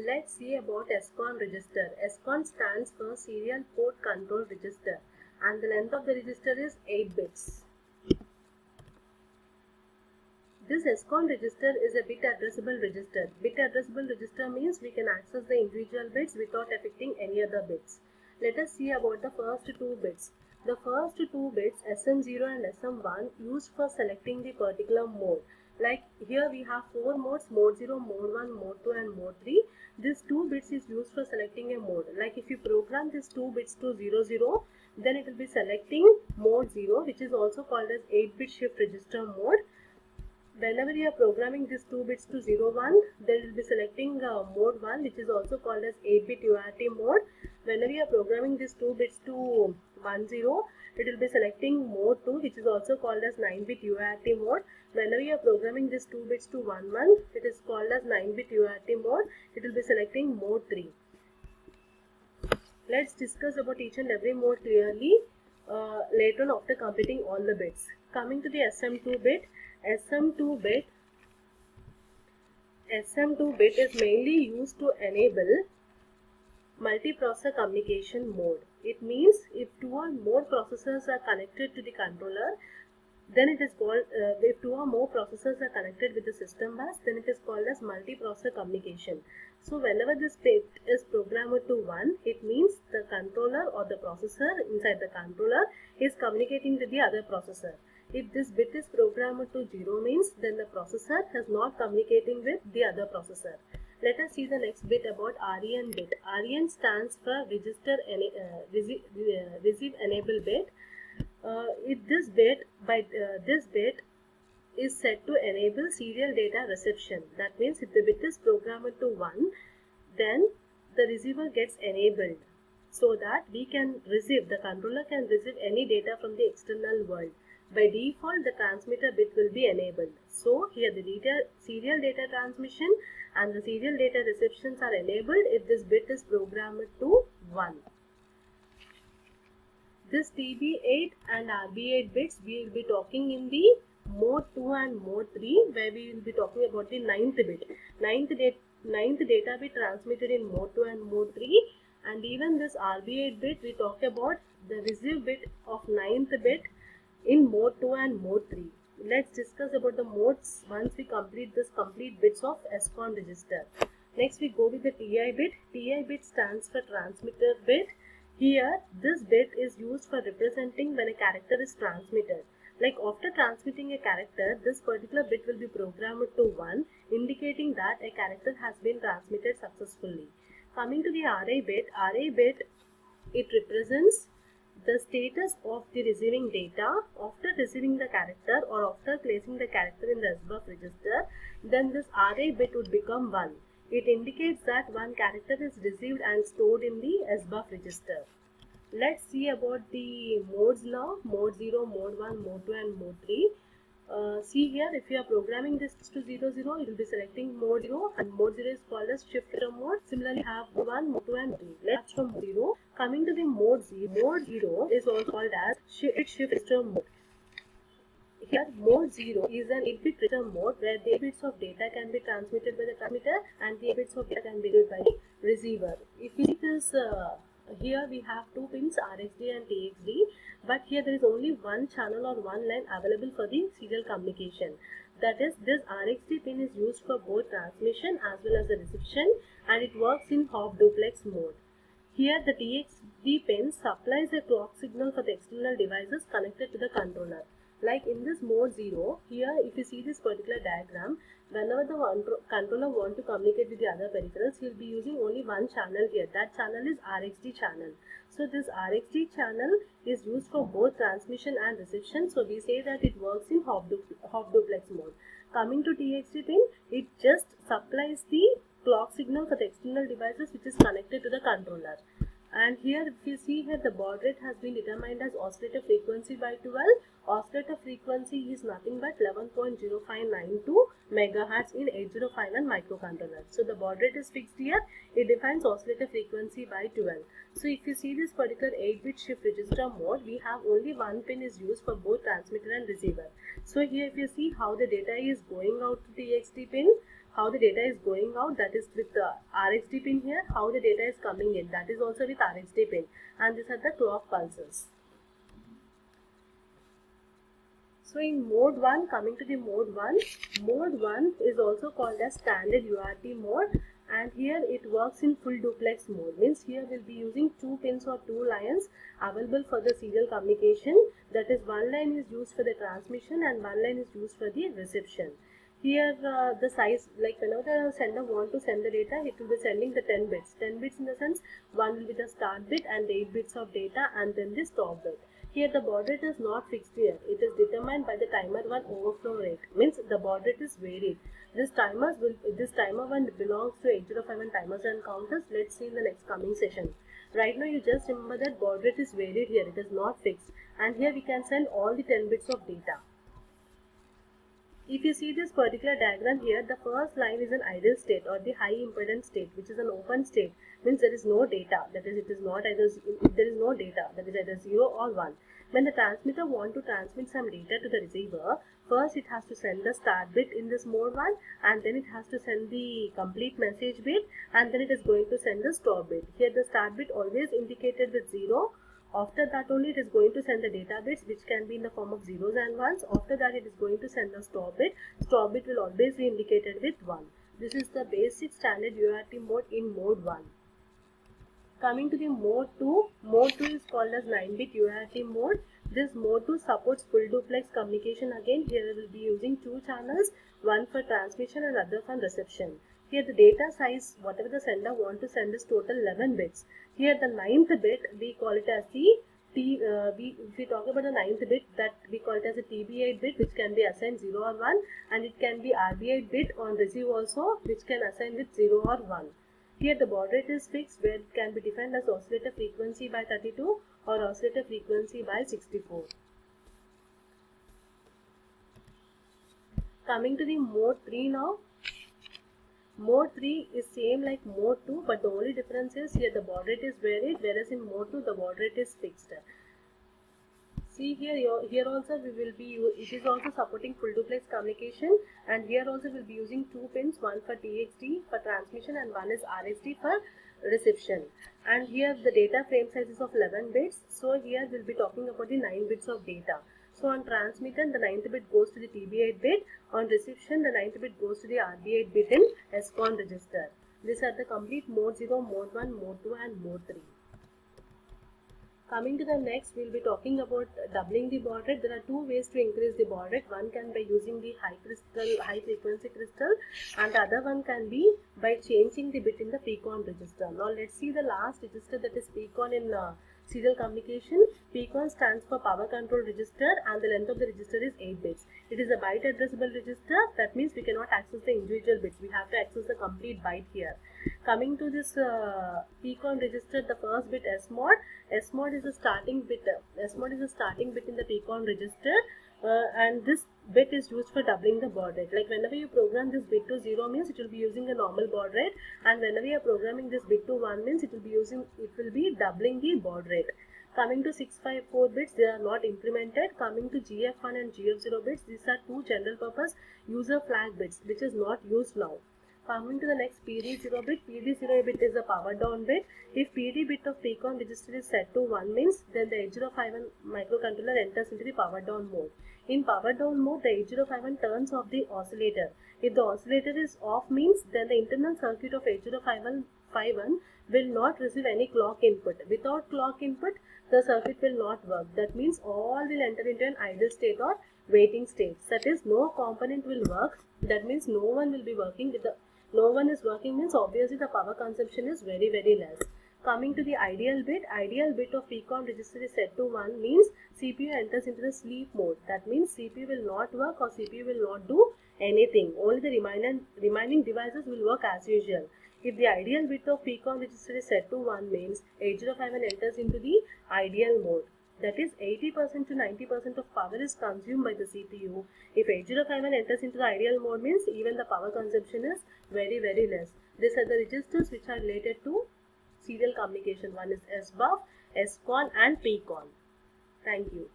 Let's see about SCON register. SCON stands for Serial Port Control Register and the length of the register is 8 bits. This SCON register is a bit addressable register. Bit addressable register means we can access the individual bits without affecting any other bits. Let us see about the first two bits. The first two bits SM0 and SM1 used for selecting the particular mode. Like here we have 4 modes, mode 0, mode 1, mode 2 and mode 3. This 2 bits is used for selecting a mode. Like if you program these 2 bits to 00, then it will be selecting mode 0, which is also called as 8-bit shift register mode. Whenever you are programming these 2 bits to 01, then you will be selecting mode 1, which is also called as 8-bit UART mode. Whenever you are programming these 2 bits to 10, it will be selecting mode 2, which is also called as 9-bit UART mode. Whenever you are programming these 2 bits to 11, it is called as 9-bit UART mode. It will be selecting mode 3. Let's discuss about each and every mode clearly later on after completing all the bits. Coming to the SM2 bit, SM2 bit is mainly used to enable multiprocessor communication mode. It means if 2 or more processors are connected to the controller, then it is called, if 2 or more processors are connected with the system bus, then it is called as multiprocessor communication. So whenever this bit is programmed to 1, it means the controller or the processor inside the controller is communicating with the other processor. If this bit is programmed to 0 means then the processor is not communicating with the other processor. Let us see the next bit about REN bit. REN stands for receive enable bit. This bit is set to enable serial data reception. That means if the bit is programmed to 1, then the receiver gets enabled so that we can receive, the controller can receive any data from the external world. By default, the transmitter bit will be enabled. So here the serial data transmission and the serial data receptions are enabled if this bit is programmed to 1. This TB8 and RB8 bits we will be talking in the mode 2 and mode 3, where we will be talking about the 9th bit. 9th data bit transmitted in mode 2 and mode 3, and even this RB8 bit we talk about the receive bit of 9th bit in mode 2 and mode 3. Let's discuss about the modes once we complete this complete bits of SCON register. Next we go with the TI bit. TI bit stands for transmitter bit. Here this bit is used for representing when a character is transmitted. Like after transmitting a character, this particular bit will be programmed to 1, indicating that a character has been transmitted successfully. Coming to the RI bit, it represents the status of the receiving data after receiving the character or after placing the character in the SBUF register. Then this RI bit would become 1. It indicates that one character is received and stored in the SBUF register. Let's see about the modes now. Mode 0, mode 1, mode 2 and mode 3. See here, if you are programming this to 00, it will be selecting mode 0, and mode 0 is called as shift mode. Similarly, have 1, mode 2 and 3. Let's from 0. Coming to the mode 0, mode 0 is also called as shift mode. Here, mode 0 is an 8-bit register mode where the 8 bits of data can be transmitted by the transmitter and the 8 bits of data can be read by the receiver. If you see this, here we have 2 pins, RxD and TxD, but here there is only one channel or one line available for the serial communication. That is, this RxD pin is used for both transmission as well as the reception, and it works in half duplex mode. Here the TxD pin supplies a clock signal for the external devices connected to the controller. Like in this mode 0, here if you see this particular diagram, whenever the controller wants to communicate with the other peripherals, he will be using only one channel here. That channel is RxD channel. So this RxD channel is used for both transmission and reception. So we say that it works in half duplex mode. Coming to TxD pin, it just supplies the clock signal for the external devices which is connected to the controller. And here if you see here, the baud rate has been determined as oscillator frequency by 12. Oscillator frequency is nothing but 11.0592 megahertz in 8051 microcontroller. So the baud rate is fixed here. It defines oscillator frequency by 12. So if you see this particular 8-bit shift register mode, we have only one pin is used for both transmitter and receiver. So here if you see how the data is going out to the TxD pin, How the data is going out, that is with the RxD pin here. How the data is coming in, that is also with RxD pin. And these are the clock pulses. So in mode 1, coming to the mode 1 is also called as standard UART mode, and here it works in full duplex mode. Means here we'll be using 2 pins or 2 lines available for the serial communication. That is, one line is used for the transmission and one line is used for the reception. Here the size, like whenever the sender want to send the data, it will be sending the 10 bits. 10 bits in the sense, one will be the start bit and 8 bits of data and then the stop bit. Here the baud rate is not fixed here. It is determined by the timer 1 overflow rate. Means the baud rate is varied. This timer 1 belongs to 8051 timers and counters. Let's see in the next coming session. Right now you just remember that baud rate is varied here. It is not fixed. And here we can send all the 10 bits of data. If you see this particular diagram here, the first line is an idle state or the high impedance state, which is an open state. Means there is no data. That is, it is not either, if there is no data, that is either 0 or 1. When the transmitter wants to transmit some data to the receiver, first it has to send the start bit in this mode 1, and then it has to send the complete message bit, and then it is going to send the stop bit. Here the start bit always indicated with 0. After that only it is going to send the data bits, which can be in the form of zeros and ones. After that it is going to send the stop bit. Stop bit will always be indicated with 1. This is the basic standard UART mode in mode 1. Coming to the mode 2, mode 2 is called as 9-bit UART mode. This mode 2 supports full duplex communication. Again, here we will be using 2 channels, one for transmission and other for reception. Here the data size, whatever the sender want to send, is total 11 bits. Here the 9th bit, we call it as the if we talk about the 9th bit, that we call it as a TB8 bit, which can be assigned 0 or 1, and it can be RB8 bit on receive also, which can assign with 0 or 1. Here the baud rate is fixed, where it can be defined as oscillator frequency by 32 or oscillator frequency by 64. Coming to the mode 3 now. Mode 3 is same like mode 2, but the only difference is here the baud rate is varied, whereas in mode 2 the baud rate is fixed. See here also we will be, it is also supporting full duplex communication, and here also we will be using 2 pins, one for TXD for transmission and one is RxD for reception. And here the data frame size is of 11 bits, so here we will be talking about the 9 bits of data. So on transmitter, the 9th bit goes to the TB8 bit. On reception, the 9th bit goes to the RB8 bit in SCON register. These are the complete mode 0, mode 1, mode 2 and mode 3. Coming to the next, we will be talking about doubling the baud rate. There are 2 ways to increase the baud rate. One can by using the high frequency crystal, and the other one can be by changing the bit in the PCON register. Now let's see the last register, that is PCON in serial communication. PCON stands for power control register, and the length of the register is 8 bits. It is a byte addressable register. That means we cannot access the individual bits. We have to access the complete byte here. Coming to this PCON register, the first bit SMOD. SMOD is the starting bit. SMOD is the starting bit in the PCON register, and this bit is used for doubling the baud rate. Like whenever you program this bit to 0 means it will be using a normal baud rate, and whenever you are programming this bit to 1 means it will be doubling the baud rate. Coming to 654 bits, they are not implemented. Coming to GF1 and GF0 bits, these are 2 general purpose user flag bits, which is not used now. Coming to the next PD0 bit, PD0 bit is a power down bit. If PD bit of PCON register is set to 1 means, then the 8051 microcontroller enters into the power down mode. In power down mode, the 8051 turns off the oscillator. If the oscillator is off means, then the internal circuit of 8051 will not receive any clock input. Without clock input, the circuit will not work. That means all will enter into an idle state or waiting state. That is, no component will work. That means no one will be working with the no one is working means obviously the power consumption is very, very less. Coming to the ideal bit of PCON register is set to 1 means CPU enters into the sleep mode. That means CPU will not work or CPU will not do anything. Only the remaining devices will work as usual. If the ideal bit of PCON register is set to 1 means 8051 enters into the ideal mode. That is, 80% to 90% of power is consumed by the CPU. If 8051 enters into the ideal mode means even the power consumption is very, very less. These are the registers which are related to serial communication. One is SBUF, SCON and PCON. Thank you.